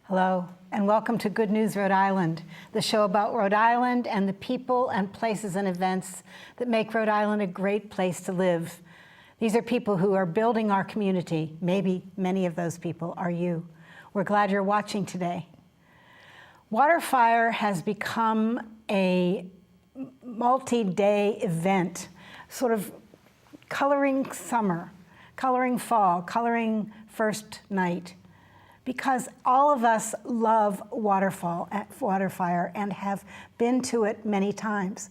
Hello, and welcome to Good News Rhode Island, the show about Rhode Island and the people and places and events that make Rhode Island a great place to live. These are people who are building our community. Maybe many of those people are you. We're glad you're watching today. Waterfire has become a multi-day event, sort of coloring summer, coloring fall, coloring first night, because all of us love Waterfire and have been to it many times.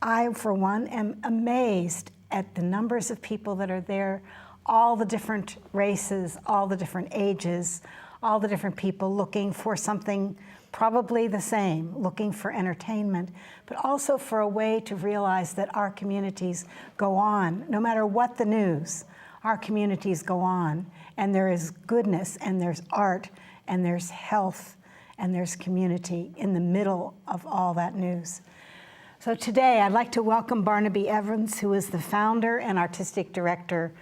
I, for one, am amazed at the numbers of people that are there, all the different races, all the different ages, all the different people looking for something probably the same, looking for entertainment, but also for a way to realize that our communities go on. No matter what the news, our communities go on, and there is goodness, and there's art, and there's health, and there's community in the middle of all that news. So today, I'd like to welcome Barnaby Evans, who is the founder and artistic director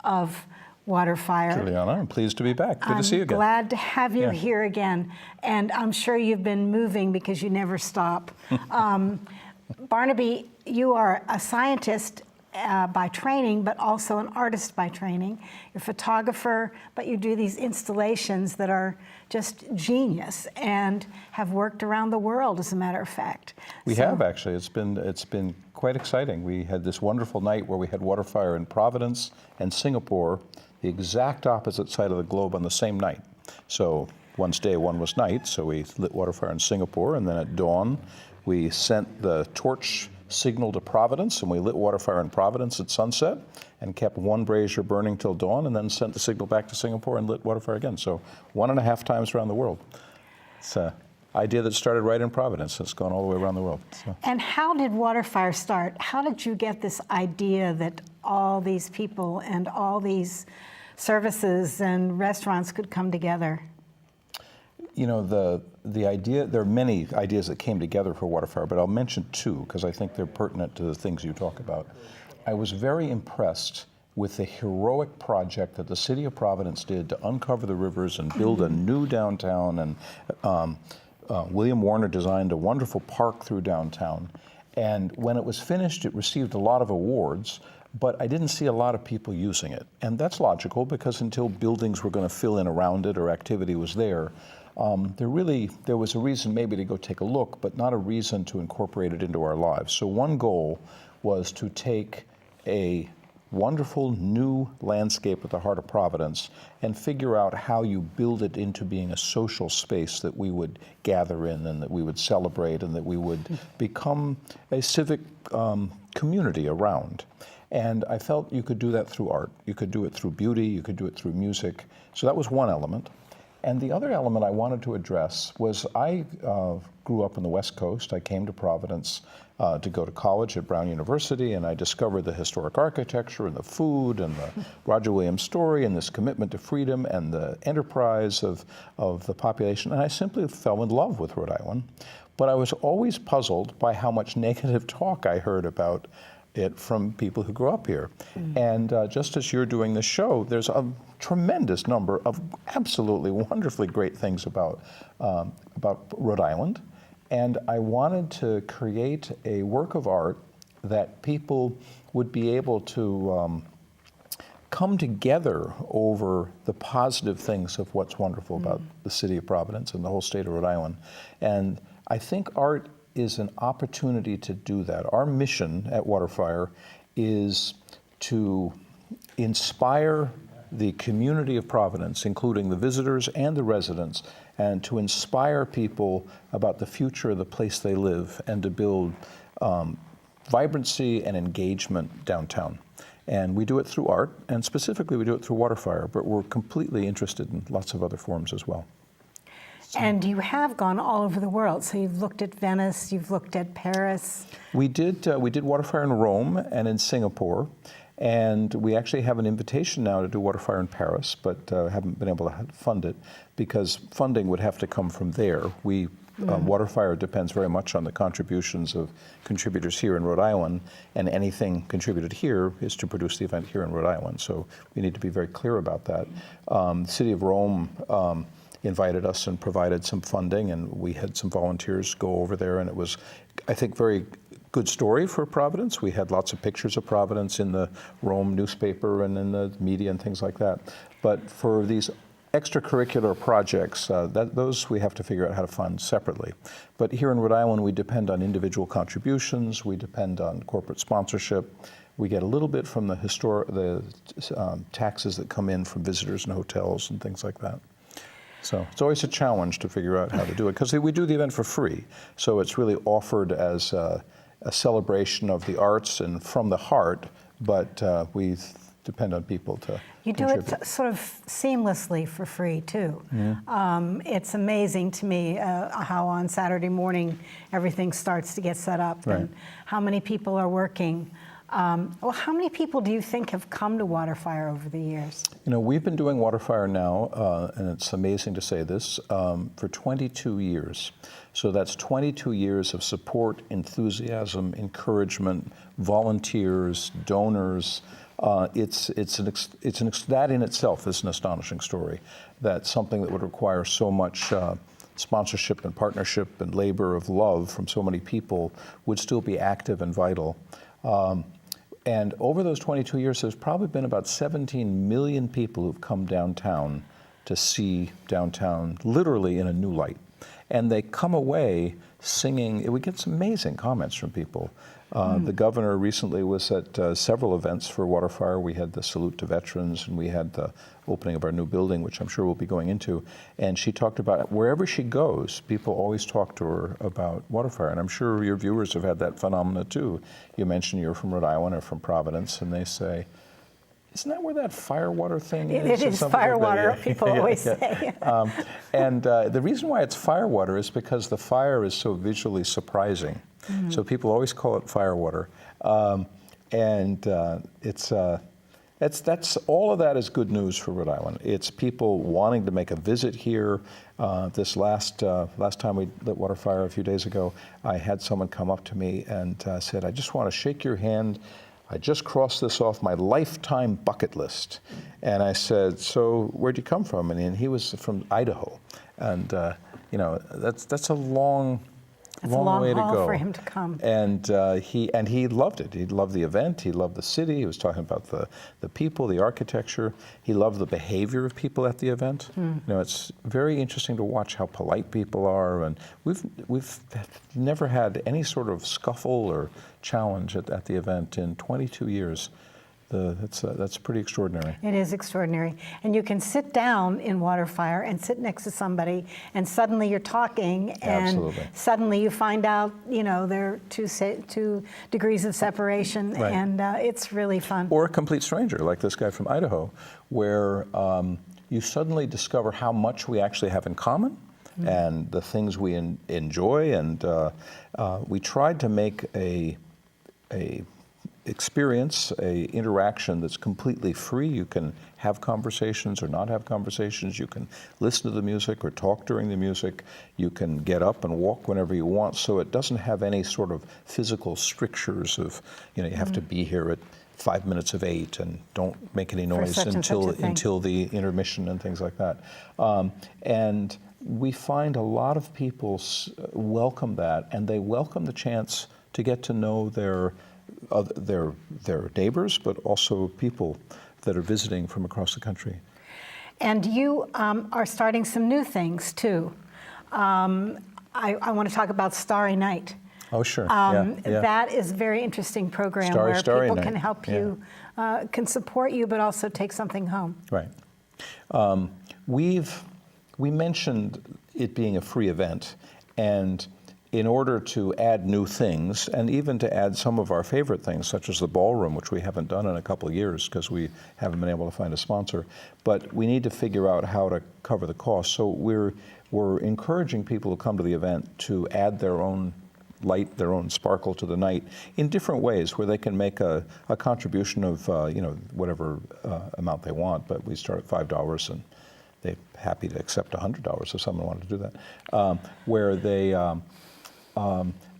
of Waterfire. Juliana, I'm pleased to be back. Good to see you again. I'm glad to have you here again, and I'm sure you've been moving because you never stop. Barnaby, you are a scientist by training, but also an artist by training. You're a photographer, but you do these installations that are just genius and have worked around the world, as a matter of fact. We have, actually. It's been quite exciting. We had this wonderful night where we had Waterfire in Providence and Singapore, the exact opposite side of the globe on the same night. So one's day, one was night, so we lit Waterfire in Singapore, and then at dawn, we sent the torch signal to Providence, and we lit Waterfire in Providence at sunset and kept one brazier burning till dawn, and then sent the signal back to Singapore and lit Waterfire again. So 1.5 times around the world. It's an idea that started right in Providence. It's gone all the way around the world. So. And how did Waterfire start? How did you get this idea that all these people and all these services and restaurants could come together? You know, the idea, there are many ideas that came together for Waterfire, but I'll mention two because I think they're pertinent to the things you talk about. I was very impressed with the heroic project that the city of Providence did to uncover the rivers and build a new downtown, and William Warner designed a wonderful park through downtown. And when it was finished, it received a lot of awards, but I didn't see a lot of people using it. And that's logical, because until buildings were going to fill in around it or activity was there, there was a reason maybe to go take a look, but not a reason to incorporate it into our lives. So one goal was to take a wonderful new landscape at the heart of Providence and figure out how you build it into being a social space that we would gather in and that we would celebrate and that we would become a civic community around. And I felt you could do that through art. You could do it through beauty. You could do it through music. So that was one element. And the other element I wanted to address was I grew up on the West Coast. I came to Providence to go to college at Brown University, and I discovered the historic architecture and the food and the Roger Williams story and this commitment to freedom and the enterprise of the population. And I simply fell in love with Rhode Island. But I was always puzzled by how much negative talk I heard about it from people who grew up here. And just as you're doing this show, there's a tremendous number of absolutely wonderfully great things about Rhode Island. And I wanted to create a work of art that people would be able to come together over the positive things of what's wonderful about the city of Providence and the whole state of Rhode Island. And I think art is an opportunity to do that. Our mission at Waterfire is to inspire the community of Providence, including the visitors and the residents, and to inspire people about the future of the place they live and to build vibrancy and engagement downtown. And we do it through art, and specifically we do it through Waterfire, but we're completely interested in lots of other forms as well. And you have gone all over the world. So you've looked at Venice, you've looked at Paris. We did Waterfire in Rome and in Singapore. And we actually have an invitation now to do Waterfire in Paris, but haven't been able to fund it because funding would have to come from there. Waterfire depends very much on the contributions of contributors here in Rhode Island, and anything contributed here is to produce the event here in Rhode Island. So we need to be very clear about that. The City of Rome invited us and provided some funding, and we had some volunteers go over there, and it was, I think, very good story for Providence. We had lots of pictures of Providence in the Rome newspaper and in the media and things like that. But for these extracurricular projects, those we have to figure out how to fund separately. But here in Rhode Island, we depend on individual contributions, we depend on corporate sponsorship. We get a little bit from the taxes that come in from visitors and hotels and things like that. So it's always a challenge to figure out how to do it, because we do the event for free. So it's really offered as a celebration of the arts and from the heart, but we depend on people to You do contribute. it sort of seamlessly for free, too. It's amazing to me how on Saturday morning everything starts to get set up, Right. and how many people are working. Well, how many people do you think have come to Waterfire over the years? You know, we've been doing Waterfire now, and it's amazing to say this, for 22 years. So that's 22 years of support, enthusiasm, encouragement, volunteers, donors. That in itself is an astonishing story. That's something that would require so much sponsorship and partnership and labor of love from so many people would still be active and vital. And over those 22 years, there's probably been about 17 million people who've come downtown to see downtown literally in a new light. And they come away singing. We get some amazing comments from people. The governor recently was at several events for Waterfire. We had the salute to veterans, and we had the opening of our new building, which I'm sure we'll be going into. And she talked about wherever she goes, people always talk to her about Waterfire. And I'm sure your viewers have had that phenomena too. You mentioned you're from Rhode Island or from Providence, and they say, isn't that where that firewater thing is? It is firewater, people always say. And the reason why it's firewater is because the fire is so visually surprising. So people always call it firewater. That's all of that is good news for Rhode Island. It's people wanting to make a visit here. This last time we lit Waterfire a few days ago, I had someone come up to me and said, I just want to shake your hand. I just crossed this off my lifetime bucket list. And I said, so where'd you come from? And he was from Idaho. And you know, that's a long way to go. Haul for him to come. And he loved it. He loved the event. He loved the city. He was talking about the people, the architecture. He loved the behavior of people at the event. You know, it's very interesting to watch how polite people are. And we've never had any sort of scuffle or challenge at the event in 22 years. That's pretty extraordinary. It is extraordinary. And you can sit down in Waterfire and sit next to somebody, and suddenly you're talking, and Absolutely. suddenly you find out, you know, there are two degrees of separation, Right. and it's really fun. Or a complete stranger, like this guy from Idaho, where you suddenly discover how much we actually have in common and the things we enjoy. And we tried to make a experience, a interaction that's completely free. You can have conversations or not have conversations. You can listen to the music or talk during the music. You can get up and walk whenever you want. So it doesn't have any sort of physical strictures of, you know, you have to be here at 5 minutes of 8 and don't make any noise such and such a thing. until the intermission and things like that. And we find a lot of people welcome that, and they welcome the chance to get to know their neighbors, but also people that are visiting from across the country. And you are starting some new things, too. I want to talk about Starry Night. Oh, sure. That is a very interesting program where Starry people Night. can help you, can support you, but also take something home. Right. We mentioned it being a free event, and in order to add new things, and even to add some of our favorite things, such as the ballroom, which we haven't done in a couple of years because we haven't been able to find a sponsor, but we need to figure out how to cover the cost. So we're encouraging people who come to the event to add their own light, their own sparkle to the night in different ways, where they can make a contribution of whatever amount they want. But we start at $5, and they're happy to accept $100 if someone wanted to do that. Where they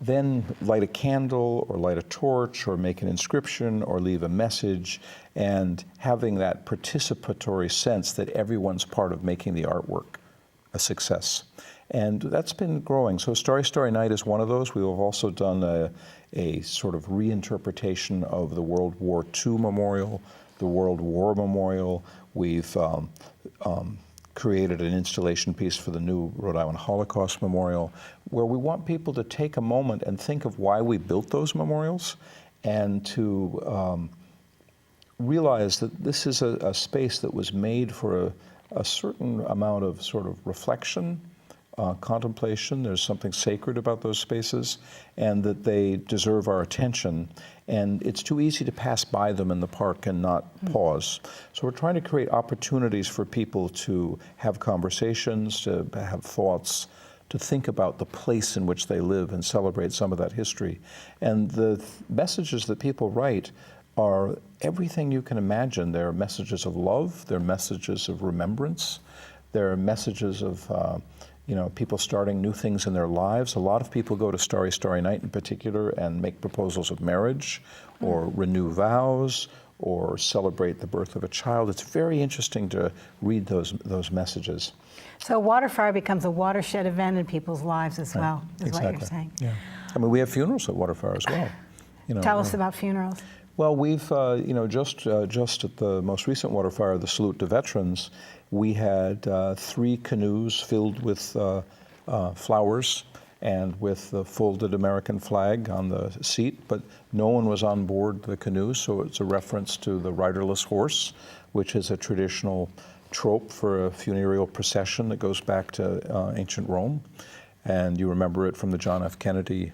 then light a candle or light a torch or make an inscription or leave a message, and having that participatory sense that everyone's part of making the artwork a success. And that's been growing. So Starry Night is one of those. We have also done a sort of reinterpretation of the World War II Memorial, the World War Memorial. We've created an installation piece for the new Rhode Island Holocaust Memorial, where we want people to take a moment and think of why we built those memorials, and to realize that this is a space that was made for a certain amount of sort of reflection, contemplation. There's something sacred about those spaces, and that they deserve our attention. And it's too easy to pass by them in the park and not pause. So we're trying to create opportunities for people to have conversations, to have thoughts, to think about the place in which they live and celebrate some of that history. And the messages that people write are everything you can imagine. They're messages of love, they're messages of remembrance, they're messages of people starting new things in their lives. A lot of people go to Starry Night in particular and make proposals of marriage, or renew vows, or celebrate the birth of a child. It's very interesting to read those messages. So Waterfire becomes a watershed event in people's lives as well, is what you're saying. Yeah. I mean, we have funerals at Waterfire as well. Tell us about funerals. Well, we've, just at the most recent Waterfire, the Salute to Veterans, we had 3 canoes filled with flowers and with the folded American flag on the seat, but no one was on board the canoe, so it's a reference to the riderless horse, which is a traditional trope for a funereal procession that goes back to ancient Rome. And you remember it from the John F. Kennedy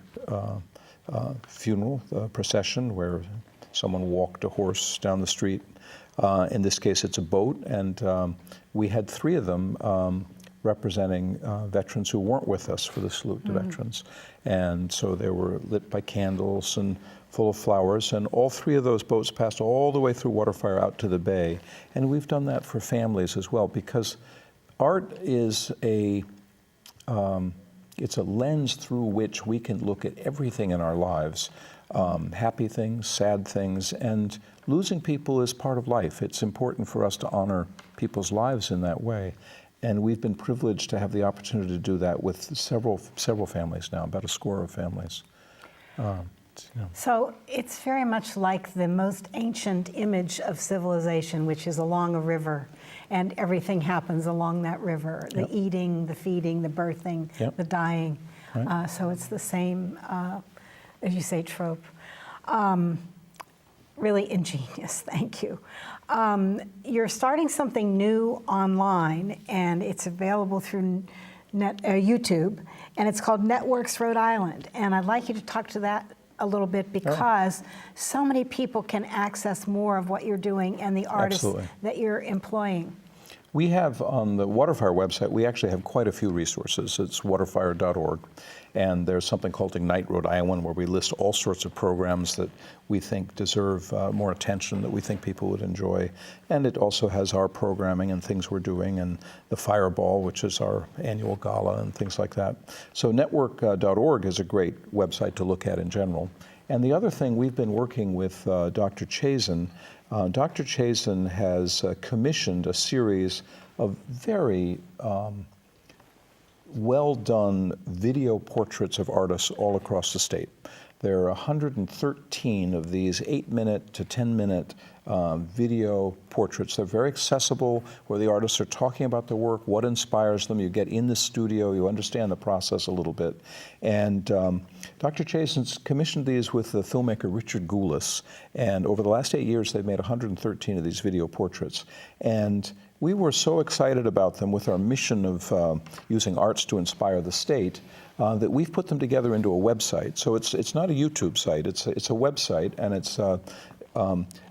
funeral procession, where someone walked a horse down the street. In this case, it's a boat, and we had 3 of them representing veterans who weren't with us for the Salute to Veterans. And so they were lit by candles and full of flowers, and all 3 of those boats passed all the way through Waterfire out to the bay. And we've done that for families as well, because art is it's a lens through which we can look at everything in our lives. Happy things, sad things, and losing people is part of life. It's important for us to honor people's lives in that way. And we've been privileged to have the opportunity to do that with several families now, about a score of families. So it's very much like the most ancient image of civilization, which is along a river, and everything happens along that river, the eating, the feeding, the birthing, the dying. Right. So it's the same, as you say, trope. Really ingenious, thank you. You're starting something new online, and it's available through YouTube, and it's called Networks Rhode Island. And I'd like you to talk to that a little bit, because so many people can access more of what you're doing and the artists that you're employing. We have on the Waterfire website, we actually have quite a few resources. It's waterfire.org. And there's something called Ignite Rhode Island, where we list all sorts of programs that we think deserve more attention, that we think people would enjoy. And it also has our programming and things we're doing, and the Fireball, which is our annual gala, and things like that. So network.org is a great website to look at in general. And the other thing, we've been working with Dr. Chazen. Dr. Chazen has commissioned a series of very well-done video portraits of artists all across the state. There are 113 of these 8-minute to 10-minute video portraits. They're very accessible, where the artists are talking about their work, what inspires them. You get in the studio, you understand the process a little bit. And Dr. Chazen's commissioned these with the filmmaker Richard Goulis, and over the last 8 years, they've made 113 of these video portraits. And we were so excited about them, with our mission of using arts to inspire the state, that we've put them together into a website. So it's not a YouTube site, it's a website, and it's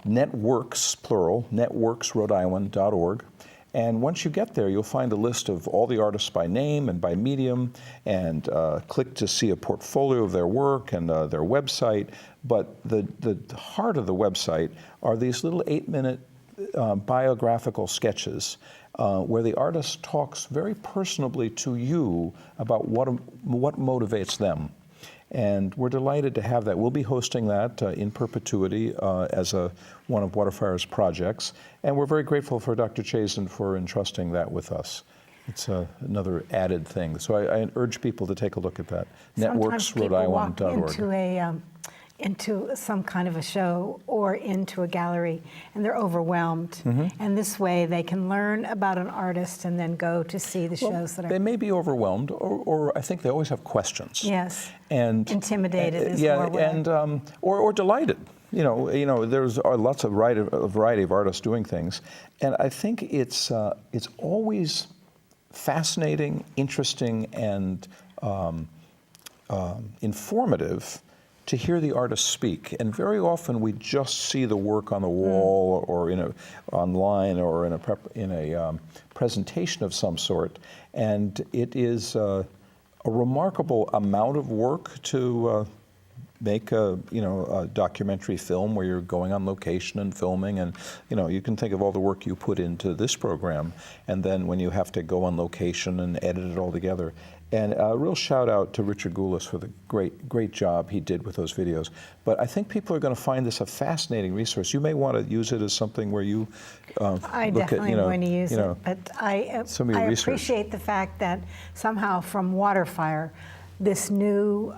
Networks, plural, networksrhodeisland.org. And once you get there, you'll find a list of all the artists by name and by medium, and click to see a portfolio of their work and their website. But the heart of the website are these little 8-minute biographical sketches where the artist talks very personably to you about what motivates them. And we're delighted to have that. We'll be hosting that in perpetuity as one of Waterfire's projects. And we're very grateful for Dr. Chazen for entrusting that with us. It's another added thing. So I urge people to take a look at that. Sometimes people walk Networksrhodeisland.org. into some kind of a show or into a gallery, and they're overwhelmed. And this way they can learn about an artist and then go to see the shows that are... They may be overwhelmed, or I think they always have questions. Yes, and intimidated is more way. And or delighted. You know, there's lots of variety of artists doing things, and I think it's always fascinating, interesting, and informative to hear the artist speak. And very often we just see the work on the wall or online or in a presentation of some sort, and it is a remarkable amount of work to make a documentary film where you're going on location and filming, and you can think of all the work you put into this program, and then when you have to go on location and edit it all together. And a real shout out to Richard Goulis for the great job he did with those videos. But I think people are going to find this a fascinating resource. You may want to use it as something where you I look definitely at, am going to use it, but I appreciate the fact that somehow from Waterfire, this new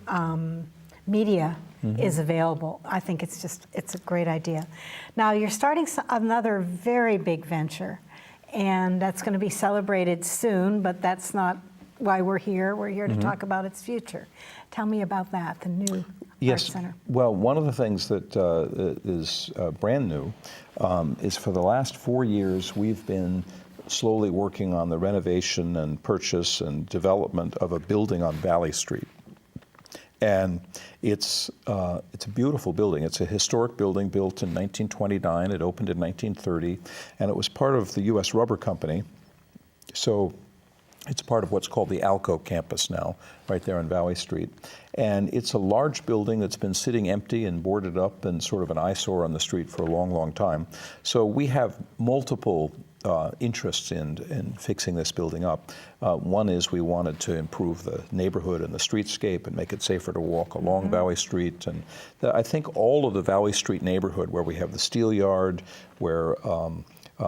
media is available. I think it's a great idea. Now you're starting another very big venture, and that's going to be celebrated soon, but that's not why we're here. We're here to talk about its future. Tell me about that, the new Art Center. Well, one of the things that is brand new is for the last 4 years we've been slowly working on the renovation and purchase and development of a building on Valley Street. And it's a beautiful building. It's a historic building built in 1929. It opened in 1930, and it was part of the U.S. Rubber Company. So it's part of what's called the Alco campus now, right there on Valley Street. And it's a large building that's been sitting empty and boarded up and sort of an eyesore on the street for a long, long time. So we have multiple interests in fixing this building up. One is we wanted to improve the neighborhood and the streetscape and make it safer to walk along Valley Street. And I think all of the Valley Street neighborhood, where we have the steel yard, where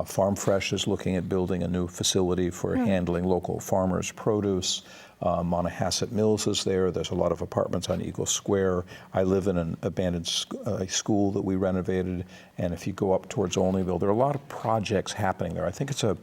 Farm Fresh is looking at building a new facility for handling local farmers' produce. Monahasset Mills is there. There's a lot of apartments on Eagle Square. I live in an abandoned school that we renovated. And if you go up towards Olneyville, there are a lot of projects happening there. I think it's a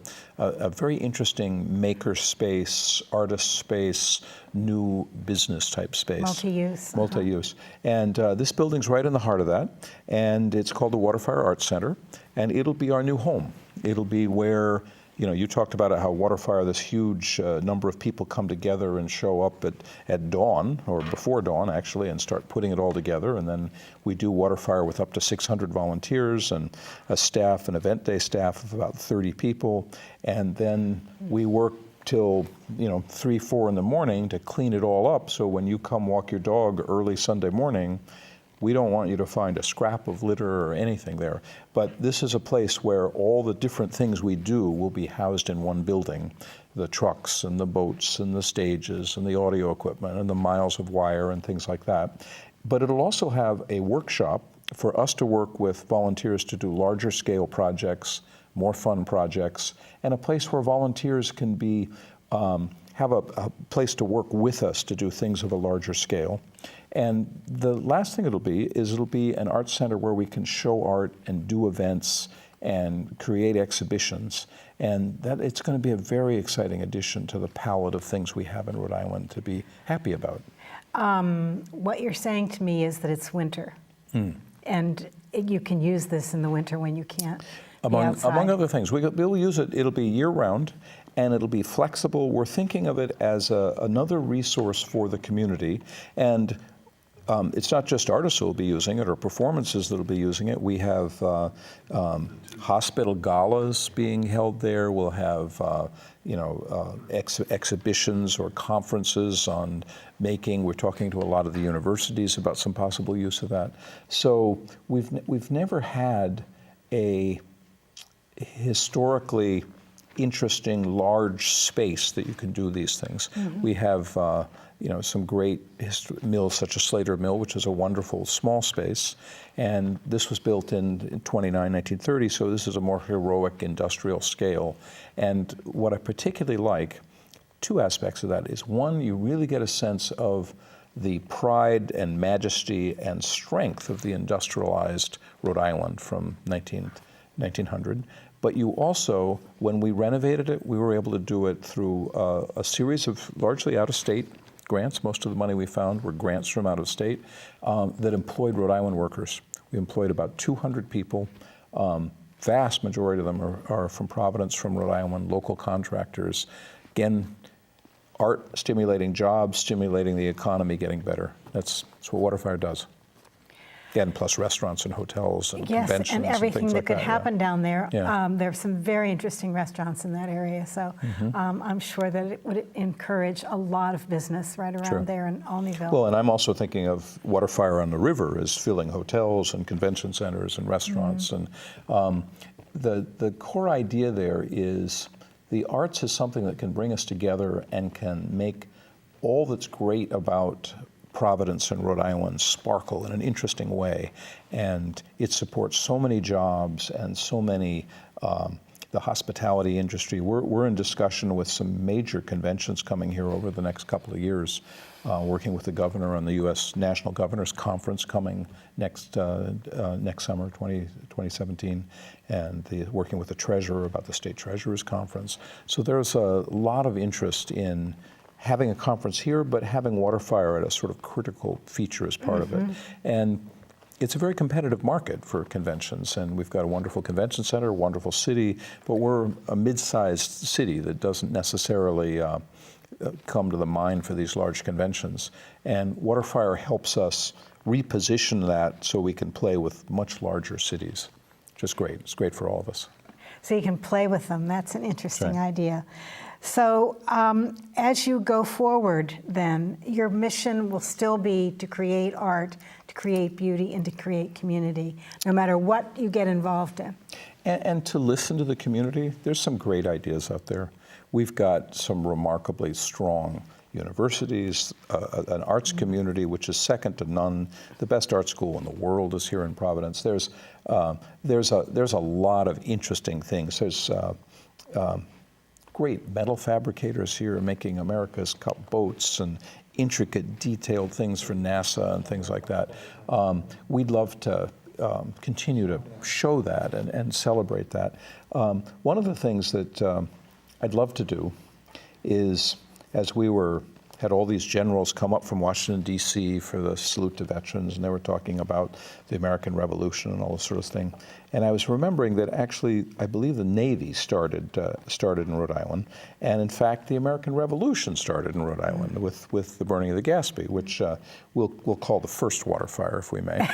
very interesting maker space, artist space, new business type space. Multi-use. Multi-use. And this building's right in the heart of that. And it's called the Waterfire Art Center. And it'll be our new home. It'll be where, you talked about how Waterfire, this huge number of people come together and show up at dawn, or before dawn actually, and start putting it all together. And then we do Waterfire with up to 600 volunteers and an event day staff of about 30 people. And then we work till 3, 4 in the morning to clean it all up. So when you come walk your dog early Sunday morning, we don't want you to find a scrap of litter or anything there. But this is a place where all the different things we do will be housed in one building. The trucks and the boats and the stages and the audio equipment and the miles of wire and things like that. But it'll also have a workshop for us to work with volunteers to do larger scale projects, more fun projects, and a place where volunteers can be have a place to work with us to do things of a larger scale. And the last thing it'll be an art center where we can show art and do events and create exhibitions. And that it's going to be a very exciting addition to the palette of things we have in Rhode Island to be happy about. What you're saying to me is that it's winter. And you can use this in the winter when you can't be outside. Among other things. We'll use it. It'll be year-round, and it'll be flexible. We're thinking of it as another resource for the community. And it's not just artists who will be using it or performances that will be using it. We have hospital galas being held there. We'll have exhibitions or conferences on making. We're talking to a lot of the universities about some possible use of that. So we've never had a historically interesting, large space that you can do these things. We have some great mills such as Slater Mill, which is a wonderful small space. And this was built in 1930, so this is a more heroic industrial scale. And what I particularly like, two aspects of that is, one, you really get a sense of the pride and majesty and strength of the industrialized Rhode Island from 1900. But you also, when we renovated it, we were able to do it through a series of largely out-of-state grants. Most of the money we found were grants from out of state that employed Rhode Island workers. We employed about 200 people. Vast majority of them are from Providence, from Rhode Island, local contractors. Again, art stimulating jobs, stimulating the economy, getting better. That's what Waterfire does. And plus restaurants and hotels and conventions and everything things that like could happen down there. Yeah. There are some very interesting restaurants in that area, so I'm sure that it would encourage a lot of business right around there in Olneyville. Well, and I'm also thinking of Waterfire on the river as filling hotels and convention centers and restaurants. And the core idea there is the arts is something that can bring us together and can make all that's great about Providence and Rhode Island sparkle in an interesting way. And it supports so many jobs and so many, the hospitality industry. We're in discussion with some major conventions coming here over the next couple of years, working with the governor on the U.S. National Governors Conference coming next summer, 2017, and working with the treasurer about the state treasurer's conference. So there's a lot of interest in having a conference here, but having Waterfire at a sort of critical feature as part of it. And it's a very competitive market for conventions, and we've got a wonderful convention center, a wonderful city, but we're a mid-sized city that doesn't necessarily come to the mind for these large conventions. And Waterfire helps us reposition that so we can play with much larger cities. Just great. It's great for all of us. So you can play with them. That's an interesting idea. So as you go forward, then, your mission will still be to create art, to create beauty, and to create community, no matter what you get involved in. And to listen to the community. There's some great ideas out there. We've got some remarkably strong universities, an arts community which is second to none. The best art school in the world is here in Providence. There's a lot of interesting things. There's great metal fabricators here making America's Cup boats and intricate, detailed things for NASA and things like that. We'd love to continue to show that and celebrate that. One of the things that I'd love to do is, as we had all these generals come up from Washington, D.C. for the salute to veterans, and they were talking about the American Revolution and all this sort of thing. And I was remembering that actually, I believe the Navy started in Rhode Island, and in fact, the American Revolution started in Rhode Island with the burning of the Gaspee, which we'll call the first Waterfire, if we may.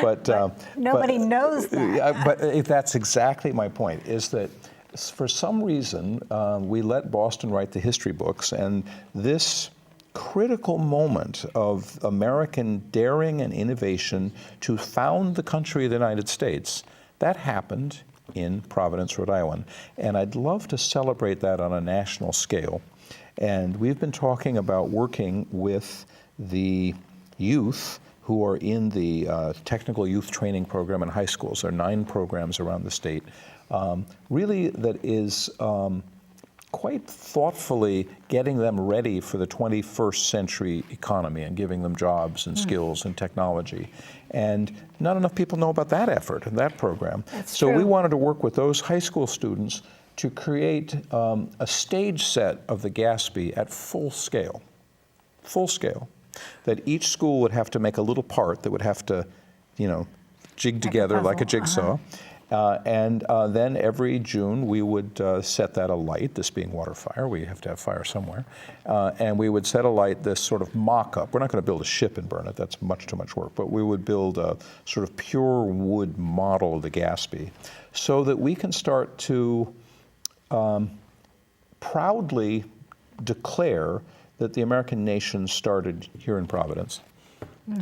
But nobody knows that. But that's exactly my point, is that for some reason, we let Boston write the history books, and this critical moment of American daring and innovation to found the country of the United States, that happened in Providence, Rhode Island. And I'd love to celebrate that on a national scale. And we've been talking about working with the youth who are in the technical youth training program in high schools. There are 9 programs around the state. Really that is quite thoughtfully getting them ready for the 21st century economy and giving them jobs and skills and technology. And not enough people know about that effort and that program. So we wanted to work with those high school students to create a stage set of the Gaspee at full scale, that each school would have to make a little part that would have to, jig together like a jigsaw. And then every June we would set that alight, this being Waterfire, we have to have fire somewhere, and we would set alight this sort of mock-up. We're not going to build a ship and burn it, that's much too much work, but we would build a sort of pure wood model of the Gaspee so that we can start to proudly declare that the American nation started here in Providence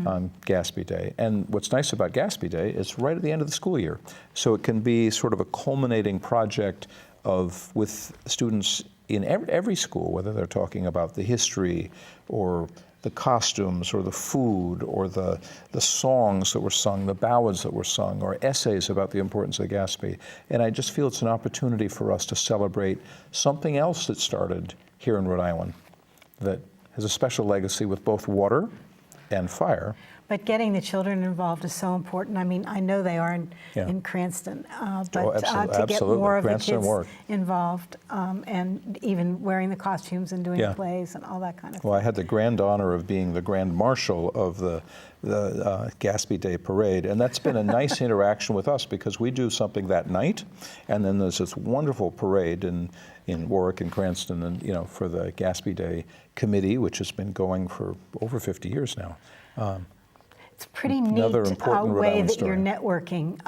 on Gaspee Day. And what's nice about Gaspee Day is right at the end of the school year. So it can be sort of a culminating project with students in every school, whether they're talking about the history or the costumes or the food or the songs that were sung, the ballads that were sung, or essays about the importance of Gaspé. And I just feel it's an opportunity for us to celebrate something else that started here in Rhode Island that has a special legacy with both water and fire. But getting the children involved is so important. I mean, I know they are in Cranston, but to get more of Cranston the kids work. Involved, and even wearing the costumes and doing plays and all that kind of thing. Well, I had the grand honor of being the grand marshal of the Gaspé Day Parade, and that's been a nice interaction with us because we do something that night, and then there's this wonderful parade in Warwick and Cranston, and for the Gaspé Day Committee, which has been going for over 50 years now. It's a pretty neat way that you're networking.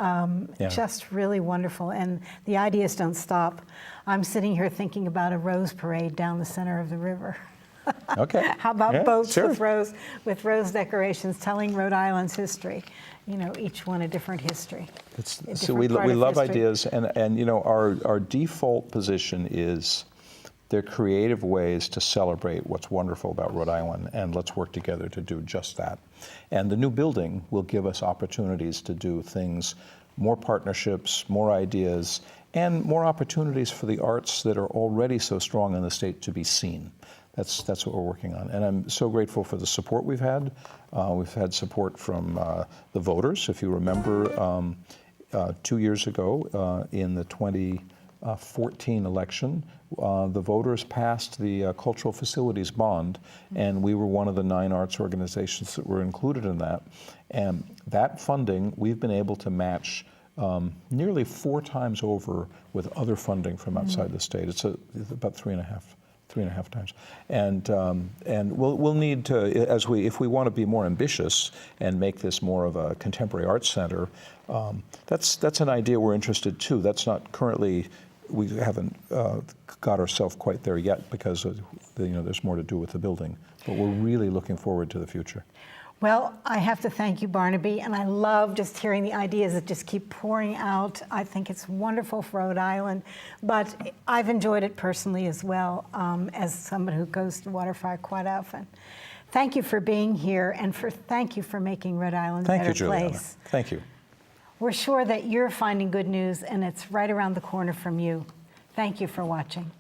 Just really wonderful, and the ideas don't stop. I'm sitting here thinking about a rose parade down the center of the river. Okay. How about boats with rose decorations telling Rhode Island's history? Each one a different history. So we love ideas, and our default position is they're creative ways to celebrate what's wonderful about Rhode Island, and let's work together to do just that. And the new building will give us opportunities to do things, more partnerships, more ideas, and more opportunities for the arts that are already so strong in the state to be seen. That's what we're working on. And I'm so grateful for the support we've had. We've had support from the voters. If you remember, 2 years ago in the 2014 election, the voters passed the Cultural Facilities Bond, and we were one of the 9 arts organizations that were included in that. And that funding, we've been able to match nearly 4 times over with other funding from outside the state. It's about 3.5 times. And we'll need to, if we want to be more ambitious and make this more of a contemporary arts center, that's an idea we're interested too. That's not currently, we haven't got ourselves quite there yet because there's more to do with the building. But we're really looking forward to the future. Well, I have to thank you, Barnaby, and I love just hearing the ideas that just keep pouring out. I think it's wonderful for Rhode Island, but I've enjoyed it personally as well, as someone who goes to Waterfire quite often. Thank you for being here, and thank you for making Rhode Island a better place. Thank you. We're sure that you're finding good news, and it's right around the corner from you. Thank you for watching.